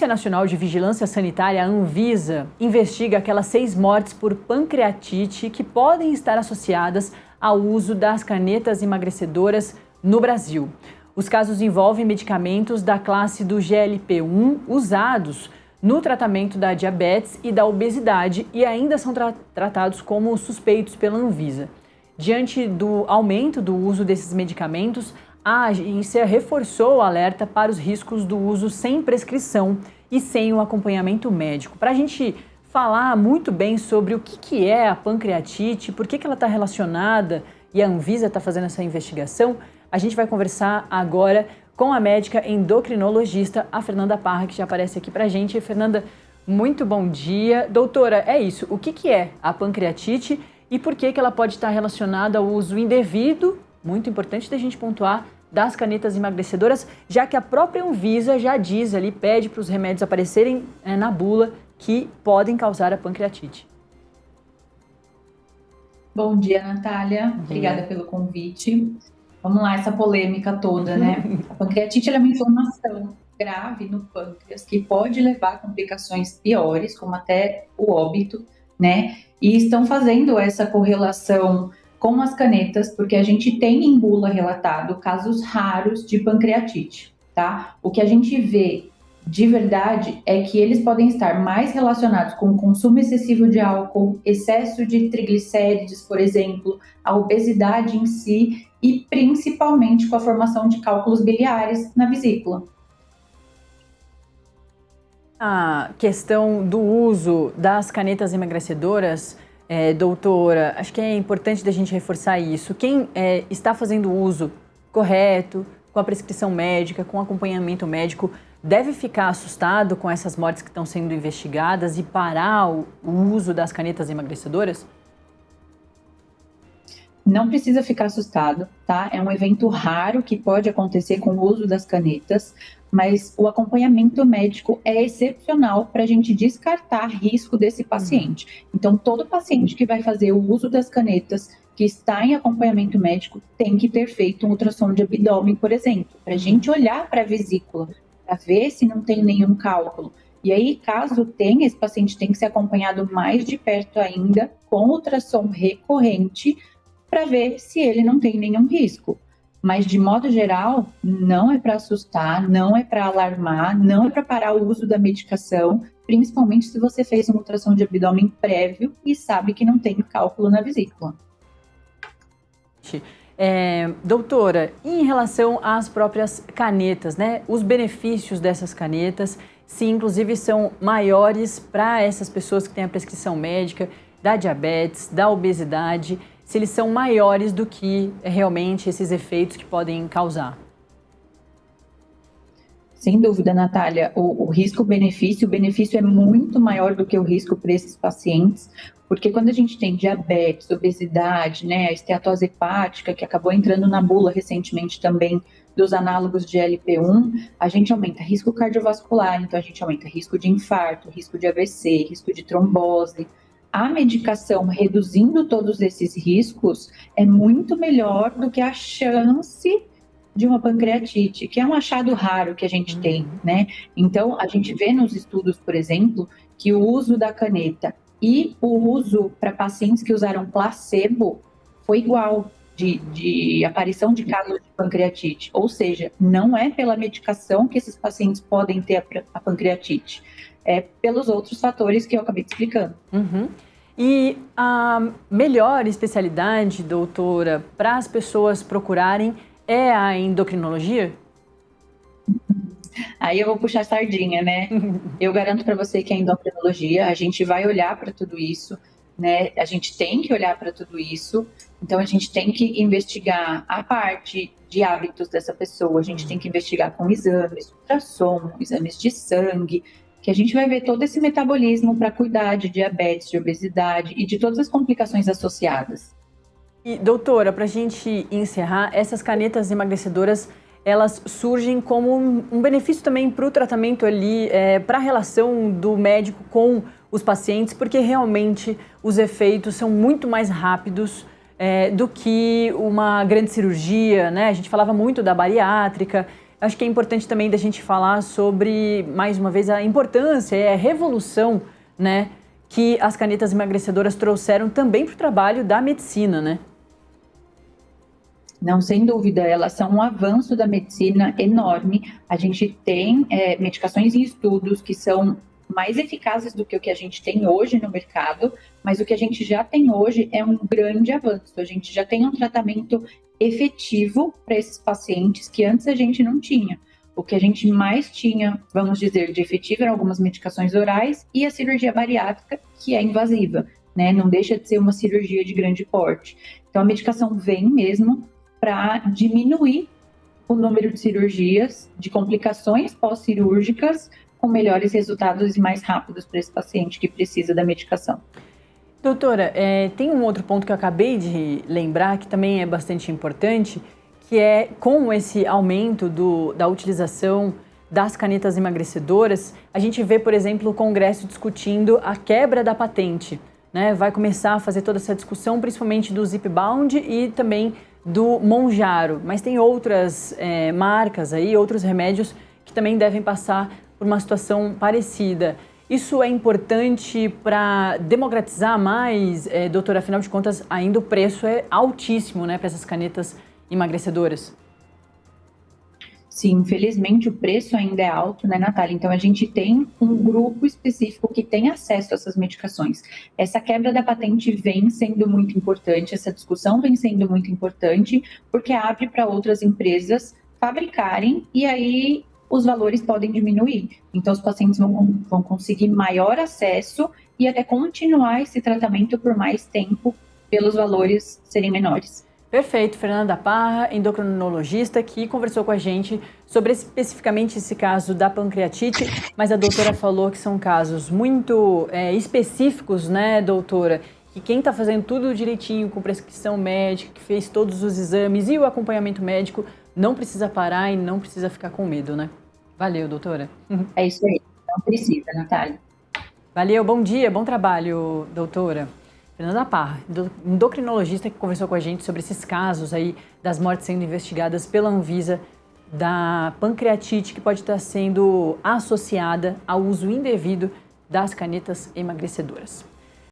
Agência Nacional de Vigilância Sanitária, a Anvisa, investiga aquelas 6 mortes por pancreatite que podem estar associadas ao uso das canetas emagrecedoras no Brasil. Os casos envolvem medicamentos da classe do GLP-1 usados no tratamento da diabetes e da obesidade e ainda são tratados como suspeitos pela Anvisa. Diante do aumento do uso desses medicamentos, a agência reforçou o alerta para os riscos do uso sem prescrição e sem o acompanhamento médico. Para a gente falar muito bem sobre o que é a pancreatite, por que ela está relacionada e a Anvisa está fazendo essa investigação, a gente vai conversar agora com a médica endocrinologista, a Fernanda Parra, que já aparece aqui para a gente. Fernanda, muito bom dia. Doutora, é isso, o que é a pancreatite e por que ela pode estar relacionada ao uso indevido, muito importante da gente pontuar, das canetas emagrecedoras, já que a própria Anvisa já diz ali, pede para os remédios aparecerem na bula que podem causar a pancreatite. Bom dia, Natália. Obrigada pelo convite. Vamos lá, essa polêmica toda, né? A pancreatite é uma inflamação grave no pâncreas que pode levar a complicações piores, como até o óbito, né? E estão fazendo essa correlação com as canetas, porque a gente tem em bula relatado casos raros de pancreatite, tá? O que a gente vê de verdade é que eles podem estar mais relacionados com o consumo excessivo de álcool, excesso de triglicérides, por exemplo, a obesidade em si e principalmente com a formação de cálculos biliares na vesícula. A questão do uso das canetas emagrecedoras, doutora, acho que é importante da gente reforçar isso. Quem está fazendo o uso correto, com a prescrição médica, com acompanhamento médico, deve ficar assustado com essas mortes que estão sendo investigadas e parar o uso das canetas emagrecedoras? Não precisa ficar assustado, tá? É um evento raro que pode acontecer com o uso das canetas, mas o acompanhamento médico é excepcional para a gente descartar risco desse paciente. Então, todo paciente que vai fazer o uso das canetas, que está em acompanhamento médico, tem que ter feito um ultrassom de abdômen, por exemplo, para a gente olhar para a vesícula, para ver se não tem nenhum cálculo. E aí, caso tenha, esse paciente tem que ser acompanhado mais de perto ainda, com ultrassom recorrente, para ver se ele não tem nenhum risco. Mas, de modo geral, não é para assustar, não é para alarmar, não é para parar o uso da medicação, principalmente se você fez um ultrassom de abdômen prévio e sabe que não tem cálculo na vesícula. Doutora, em relação às próprias canetas, né? Os benefícios dessas canetas, se inclusive são maiores para essas pessoas que têm a prescrição médica, da diabetes, da obesidade, se eles são maiores do que realmente esses efeitos que podem causar. Sem dúvida, Natália, o risco-benefício, o benefício é muito maior do que o risco para esses pacientes, porque quando a gente tem diabetes, obesidade, né, a esteatose hepática, que acabou entrando na bula recentemente também dos análogos de GLP-1, a gente aumenta risco cardiovascular, então a gente aumenta risco de infarto, risco de AVC, risco de trombose. A medicação reduzindo todos esses riscos é muito melhor do que a chance de uma pancreatite, que é um achado raro que a gente tem, né? Então, a gente vê nos estudos, por exemplo, que o uso da caneta e o uso para pacientes que usaram placebo foi igual de aparição de casos de pancreatite. Ou seja, não é pela medicação que esses pacientes podem ter a pancreatite, é pelos outros fatores que eu acabei te explicando. E a melhor especialidade, doutora, para as pessoas procurarem é a endocrinologia? Aí eu vou puxar a sardinha, né? Eu garanto para você que a endocrinologia, a gente vai olhar para tudo isso, né? A gente tem que olhar para tudo isso, então a gente tem que investigar a parte de hábitos dessa pessoa, a gente tem que investigar com exames, ultrassom, exames de sangue, que a gente vai ver todo esse metabolismo para cuidar de diabetes, de obesidade e de todas as complicações associadas. E, doutora, para a gente encerrar, essas canetas emagrecedoras, elas surgem como um benefício também para o tratamento ali, para a relação do médico com os pacientes, porque realmente os efeitos são muito mais rápidos do que uma grande cirurgia, né? A gente falava muito da bariátrica, Acho que é importante também da gente falar sobre, mais uma vez, a importância e a revolução, né, que as canetas emagrecedoras trouxeram também para o trabalho da medicina, né? Não, sem dúvida, elas são um avanço da medicina enorme. A gente tem medicações em estudos que são mais eficazes do que o que a gente tem hoje no mercado, mas o que a gente já tem hoje é um grande avanço. A gente já tem um tratamento efetivo para esses pacientes que antes a gente não tinha. O que a gente mais tinha, vamos dizer, de efetivo eram algumas medicações orais e a cirurgia bariátrica, que é invasiva, né? Não deixa de ser uma cirurgia de grande porte. Então a medicação vem mesmo para diminuir o número de cirurgias, de complicações pós-cirúrgicas, com melhores resultados e mais rápidos para esse paciente que precisa da medicação. Doutora, tem um outro ponto que eu acabei de lembrar, que também é bastante importante, que é com esse aumento da utilização das canetas emagrecedoras, a gente vê, por exemplo, o Congresso discutindo a quebra da patente, né? Vai começar a fazer toda essa discussão, principalmente do Zipbound e também do Mounjaro, mas tem outras marcas aí, outros remédios que também devem passar por uma situação parecida. Isso é importante para democratizar mais, doutora? Afinal de contas, ainda o preço é altíssimo, né, para essas canetas emagrecedoras. Sim, infelizmente o preço ainda é alto, né, Natália? Então a gente tem um grupo específico que tem acesso a essas medicações. Essa quebra da patente vem sendo muito importante, essa discussão vem sendo muito importante, porque abre para outras empresas fabricarem e aí os valores podem diminuir. Então os pacientes vão conseguir maior acesso e até continuar esse tratamento por mais tempo pelos valores serem menores. Perfeito, Fernanda Parra, endocrinologista, que conversou com a gente sobre especificamente esse caso da pancreatite, mas a doutora falou que são casos muito específicos, né, doutora? Que quem está fazendo tudo direitinho, com prescrição médica, que fez todos os exames e o acompanhamento médico, não precisa parar e não precisa ficar com medo, né? Valeu, doutora. É isso aí, não precisa, Natália. Valeu, bom dia, bom trabalho, doutora. Fernanda Parra, endocrinologista, que conversou com a gente sobre esses casos aí das mortes sendo investigadas pela Anvisa da pancreatite que pode estar sendo associada ao uso indevido das canetas emagrecedoras.